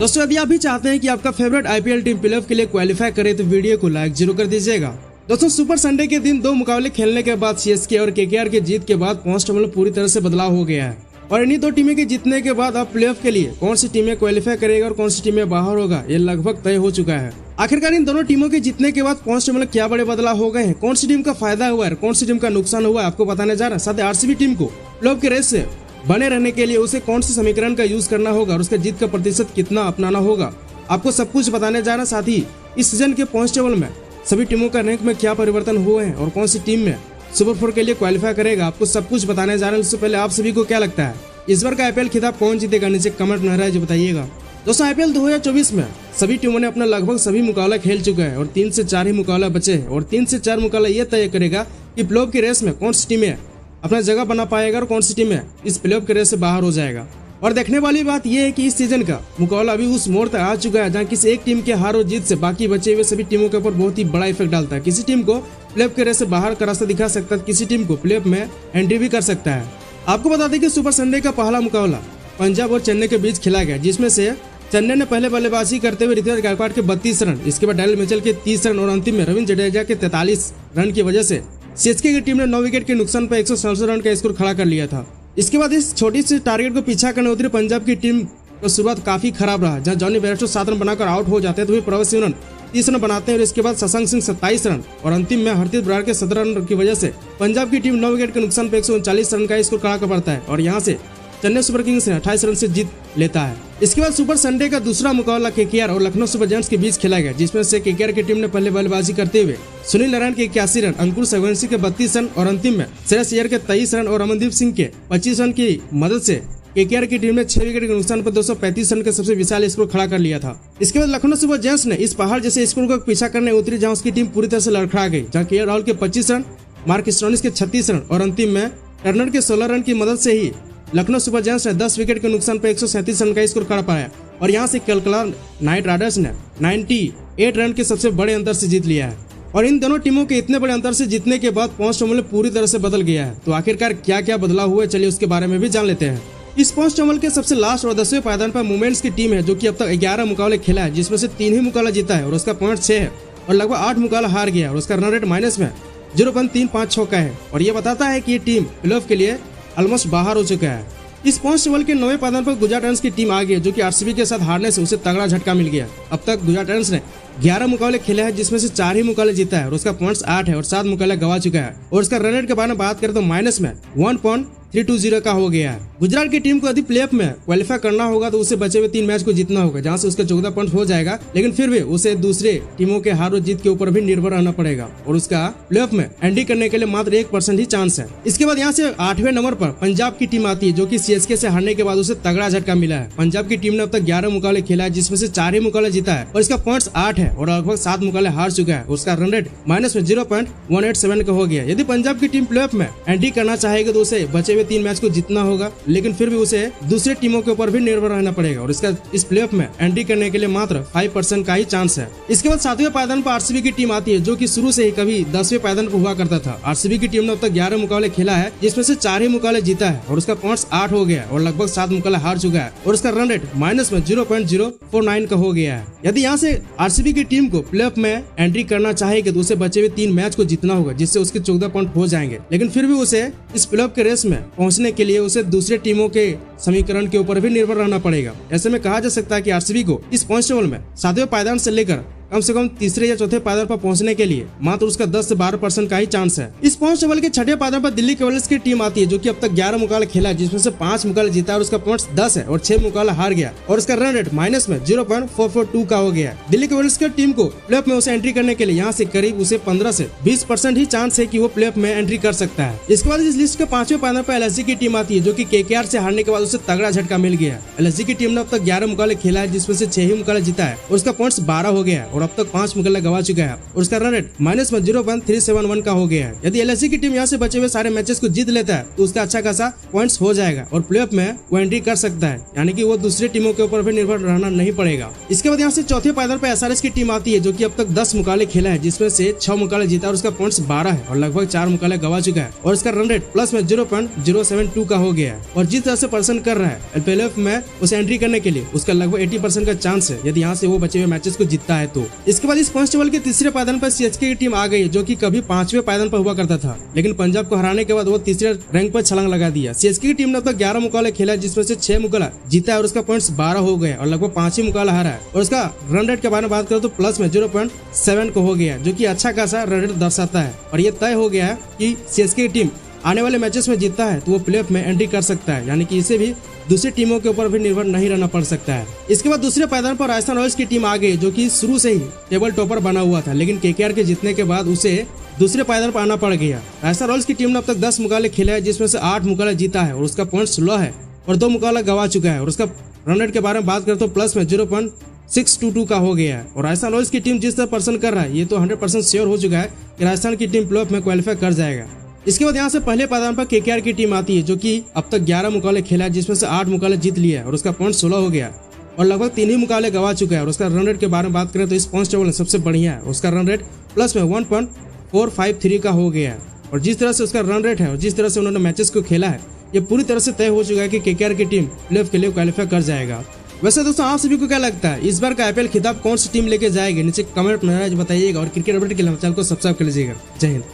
दोस्तों यदि आप भी चाहते हैं कि आपका फेवरेट आईपीएल टीम प्लेऑफ के लिए क्वालिफाई करे तो वीडियो को लाइक जरूर कर दीजिएगा। दोस्तों सुपर संडे के दिन 2 मुकाबले खेलने के बाद सीएसके और केकेआर की जीत के बाद पॉइंट्स टेबल पूरी तरह से बदलाव हो गया है और इन्हीं 2 टीमें के जीतने के बाद अब प्लेऑफ के लिए कौन सी टीमें क्वालिफाई करेगा और कौन सी टीमें बाहर होगा ये लगभग तय हो चुका है। आखिरकार इन दोनों टीमों के जीतने के बाद पॉइंट्स टेबल क्या बड़े बदलाव हो गए हैं, कौन सी टीम का फायदा हुआ है, कौन सी टीम का नुकसान हुआ है, आपको बताने जा रहा है। साथ ही आरसीबी टीम को प्लेऑफ के रेस से बने रहने के लिए उसे कौन से समीकरण का यूज करना होगा और उसके जीत का प्रतिशत कितना अपनाना होगा, आपको सब कुछ बताने जा रहा है। साथ ही इस सीजन के पॉइंट्स टेबल में सभी टीमों का रैंक में क्या परिवर्तन हुए हैं और कौन सी टीम में सुपर 4 के लिए क्वालिफाई करेगा, आपको सब कुछ बताने जा रहे हैं। इससे पहले आप सभी को क्या लगता है इस बार का आईपीएल खिताब कौन जीतेगा, नीचे कमेंट में जो बताइएगा। दोस्तों आईपीएल 2024 में सभी टीमों ने अपना लगभग सभी मुकाबला खेल चुका है और 3 से 4 ही मुकाबला बचे हैं और 3 से 4 मुकाबला ये तय करेगा कि प्लेऑफ की रेस में कौन सी टीमें अपना जगह बना पाएगा और कौन सी टीमें इस प्लेऑफ की रेस से बाहर हो जाएगा। और देखने वाली बात यह है कि इस सीजन का मुकाबला अभी उस मोड़ तक आ चुका है जहां किसी एक टीम के हार और जीत से बाकी बचे हुए सभी टीमों के ऊपर बहुत ही बड़ा इफेक्ट डालता है। किसी टीम को प्लेऑफ के रेस से बाहर का रास्ता दिखा सकता है, किसी टीम को प्लेऑफ में एंट्री भी कर सकता है। आपको बता दें कि सुपर संडे का पहला मुकाबला पंजाब और चेन्नई के बीच खेला गया, जिसमें से चेन्नई ने पहले बल्लेबाजी करते हुए ऋतुराज गायकवाड़ के 32 रन, इसके बाद डेरिल मिचेल के 30 रन और अंतिम में रविंद्र जडेजा के 43 रन की वजह से सीएसके की टीम ने 9 विकेट के नुकसान पर 167 रन का स्कोर खड़ा कर लिया था। इसके बाद इस छोटी सी टारगेट को पीछा करने उतरी पंजाब की टीम का शुरुआत काफी खराब रहा, जहां जॉनी बेयरस्टो 7 रन बनाकर आउट हो जाते हैं तो प्रवेश सिमरन 30 रन बनाते हैं और इसके बाद शशांक सिंह 27 रन और अंतिम में हरप्रीत बराड़ के 17 रन की वजह से पंजाब की टीम 9 विकेट के नुकसान पर 139 रन का स्कोर खड़ा कर पाता है और यहाँ से चेन्नई सुपर किंग्स ने 28 रन से जीत लेता है। इसके बाद सुपर संडे का दूसरा मुकाबला केकेआर और लखनऊ सुपर जायंट्स के बीच खेला गया, जिसमें से केकेआर की टीम ने पहले बल्लेबाजी करते हुए सुनील नारायण के 81 रन, अंकुर रघुवंशी के 32 रन और अंतिम में श्रेयस अय्यर के 23 रन और अमनदीप सिंह के 25 रन की मदद से केकेआर की टीम ने 6 विकेट के नुकसान पर 235 रन का सबसे विशाल स्कोर खड़ा कर लिया था। इसके बाद लखनऊ सुपर जायंट्स ने इस पहाड़ जैसे स्कोर को पीछा करने उतरी, जहां उसकी टीम पूरी तरह से लड़खड़ा गई, जहां केएल राहुल के 25 रन, मार्क स्टोनिस के 36 रन और अंतिम में टर्नर के 16 रन की मदद से ही लखनऊ सुपर जायंट्स ने 10 विकेट के नुकसान पर 137 रन का स्कोर खड़ा पाया और यहां से कलकत्ता नाइट राइडर्स ने 98 रन के सबसे बड़े अंतर से जीत लिया है। और इन दोनों टीमों के इतने बड़े अंतर से जीतने के बाद पॉइंट्स टेबल पूरी तरह से बदल गया है। तो आखिरकार क्या क्या बदलाव हुए, चलिए उसके बारे में भी जान लेते हैं। इस पॉइंट्स टेबल के सबसे लास्ट और 10वें पायदान पर मोमेंट्स की टीम है, जो कि अब तक 11 मुकाबले खेला है, जिसमें से 3 ही मुकाबला जीता है और उसका पॉइंट 6 है और लगभग 8 मुकाबला हार गया और उसका रन रेट माइनस में 0.356 का है और ये बताता है कि ये टीम प्लेऑफ के लिए ऑलमोस्ट बाहर हो चुका है। इस पॉइंट्स टेबल के 9वें पायदान पर गुजरात टाइटंस की टीम आ गई है, जो कि आरसीबी के साथ हारने से उसे तगड़ा झटका मिल गया। अब तक गुजरात टाइटंस ने 11 मुकाबले खेले हैं, जिसमें से 4 ही मुकाबले जीता है और उसका पॉइंट्स 8 है और 7 मुकाबले गवा चुका है और उसका रन रेट के बारे में बात करें तो माइनस में 1.320 का हो गया है। गुजरात की टीम को यदि प्लेऑफ में क्वालिफाई करना होगा तो उसे बचे हुए 3 मैच को जीतना होगा, जहां से उसका 14 पॉइंट हो जाएगा, लेकिन फिर भी उसे दूसरे टीमों के हार और जीत के ऊपर भी निर्भर रहना पड़ेगा और उसका प्लेऑफ में एंट्री करने के लिए मात्र 1% ही चांस है। इसके बाद यहाँ से 8वें नंबर पर पंजाब की टीम आती है, जो कि सीएसके से हारने के बाद उसे तगड़ा झटका मिला है। पंजाब की टीम ने अब तक 11 मुकाबले खेला है, जिसमें से 4 ही मुकाबले जीता है और इसका पॉइंट्स 8 है और लगभग 7 मुकाबले हार चुका है। उसका रन रेट माइनस में 0.187 का हो गया। यदि पंजाब की टीम प्लेऑफ में एंट्री करना चाहेगी तो उसे बचे हुए 3 मैच को जीतना होगा, लेकिन फिर भी उसे दूसरे टीमों के ऊपर भी निर्भर रहना पड़ेगा और इसका इस प्लेऑफ में एंट्री करने के लिए मात्र 5% का ही चांस है। इसके बाद 7वें पायदान पर आरसीबी की टीम आती है, जो कि शुरू से ही कभी 10वें पायदान पर हुआ करता था। आरसीबी की टीम ने अब तक 11 मुकाबले खेला है, जिसमें से 4 ही मुकाबले जीता है और उसका पॉइंट्स 8 हो गया और लगभग 7 मुकाबले हार चुका है और उसका रन रेट माइनस में 0.049 का हो गया है। यदि यहाँ से आरसीबी की टीम को प्लेऑफ में एंट्री करना चाहेगी तो उसे बचे हुए 3 मैच को जीतना होगा, जिससे उसके 14 पॉइंट हो जाएंगे, लेकिन फिर भी उसे इस प्लेऑफ के रेस में पहुंचने के लिए उसे दूसरे टीमों के समीकरण के ऊपर भी निर्भर रहना पड़ेगा। ऐसे में कहा जा सकता है कि आरसीबी को इस पॉइंट्स टेबल में 7वें पायदान से लेकर कम से कम तीसरे या चौथे पायदान पर पहुंचने के लिए मात्र उसका 10 से 12% का ही चांस है। इस पॉइंट्स टेबल के 6ठे पायदान पर दिल्ली कैपिटल्स की टीम आती है, जो कि अब तक 11 मुकाबले खेला है, जिसमें से 5 मुकाबले जीता है और उसका पॉइंट्स 10 है और 6 मुकाबले हार गया और उसका रन रेट माइनस में 0.442 का हो गया है। दिल्ली कैपिटल्स की टीम को प्लेऑफ में उसे एंट्री करने के लिए यहाँ से करीब उसे 15 से 20% ही चांस है कि वो प्लेऑफ में एंट्री कर सकता है। इसके बाद इस लिस्ट के 5वें पायदान पर एलएसजी की टीम आती है, जो कि केकेआर से हारने के बाद उसे तगड़ा झटका मिल गया। एलएसजी की टीम ने अब तक 11 मुकाबले खेला है, जिसमें से 6 ही मुकाबले जीता है और उसका पॉइंट्स 12 हो गया और और अब तक 5 मुकाबले गवा चुका है और उसका रन रेट -0.371 का हो गया है। यदि एलएसजी की टीम यहाँ से बचे हुए सारे मैचेस को जीत लेता है तो उसका अच्छा खासा पॉइंट्स हो जाएगा और प्लेऑफ में वो एंट्री कर सकता है, यानी कि वो दूसरी टीमों के ऊपर भी निर्भर रहना नहीं पड़ेगा। इसके बाद यहाँ से चौथे पायदान पर एसआरएच की टीम आती है जो कि अब तक 10 मुकाबले खेला है, जिसमें से 6 मुकाबले जीता और उसका पॉइंट्स 12 है और लगभग 4 मुकाबले गवा चुका है और इसका रन रेट प्लस में 0.072 का हो गया है। और जिस तरह से पर्सन कर रहा है प्लेऑफ में उसे एंट्री करने के लिए उसका लगभग 80% का चांस है यदि यहाँ से वो बचे हुए मैचेस को जीतता है तो। इसके बाद इस पॉइंट्स टेबल के तीसरे पायदान पर सीएसके की टीम आ गई जो कि कभी 5वें पायदान पर हुआ करता था, लेकिन पंजाब को हराने के बाद वो तीसरे रैंक पर छलांग लगा दिया। सीएसके की टीम ने अब तक 11 मुकाबले खेला है, जिसमें से 6 मुकाबला जीता है और उसका पॉइंट्स 12 हो गए और लगभग 5 ही मुकाबला हारा है और उसका रन रेट के बारे में बात करें तो प्लस में 0.7 को हो गया, जो कि अच्छा खासा रन रेट दर्शाता है। और ये तय हो गया है कि सीएसके की टीम आने वाले मैचेस में जीतता है तो वो प्लेऑफ में एंट्री कर सकता है, यानी कि इसे भी दूसरी टीमों के ऊपर भी निर्भर नहीं रहना पड़ सकता है। इसके बाद दूसरे पायदान पर राजस्थान रॉयल्स की टीम आ गई जो कि शुरू से ही टेबल टॉपर बना हुआ था, लेकिन केकेआर के जीतने के बाद उसे दूसरे पायदान पर आना पड़ गया। राजस्थान रॉयल्स की टीम ने अब तक 10 मुकाबले खेले हैं, जिसमें से 8 मुकाबले जीता है और उसका पॉइंट 16 है और 2 मुकाबला गवा चुका है और उसका रन रेट के बारे में बात करें तो प्लस में 0.622 का हो गया है। और राजस्थान रॉयल्स की टीम जिस तरह पर्सन कर रहा है ये तो 100% श्योर हो चुका है कि राजस्थान की टीम प्लेऑफ में क्वालिफाई कर जाएगा। इसके बाद यहाँ से पहले पायदान पर केकेआर की टीम आती है जो कि अब तक 11 मुकाबले खेला है, जिसमें से 8 मुकाबले जीत लिया है और उसका पॉइंट 16 हो गया और लगभग 3 ही मुकाबले गवा चुका है और उसका रन रेट के बारे में बात करें तो इस पॉइंट टेबल में सबसे बढ़िया है। उसका रन रेट प्लस में 1.453 का हो गया है और जिस तरह से उसका रन रेट है और जिस तरह से उन्होंने मैचेस को खेला है ये पूरी तरह से तय हो चुका है कि केकेआर की टीम प्लेऑफ के लिए क्वालिफाई कर जाएगा। वैसे दोस्तों आप सभी को क्या लगता है इस बार का आईपीएल खिताब कौन सी टीम लेके जाएगी? नीचे कमेंट में बताइएगा और क्रिकेट अपडेट के लिए चैनल को सब्सक्राइब कर लीजिएगा। जय हिंद।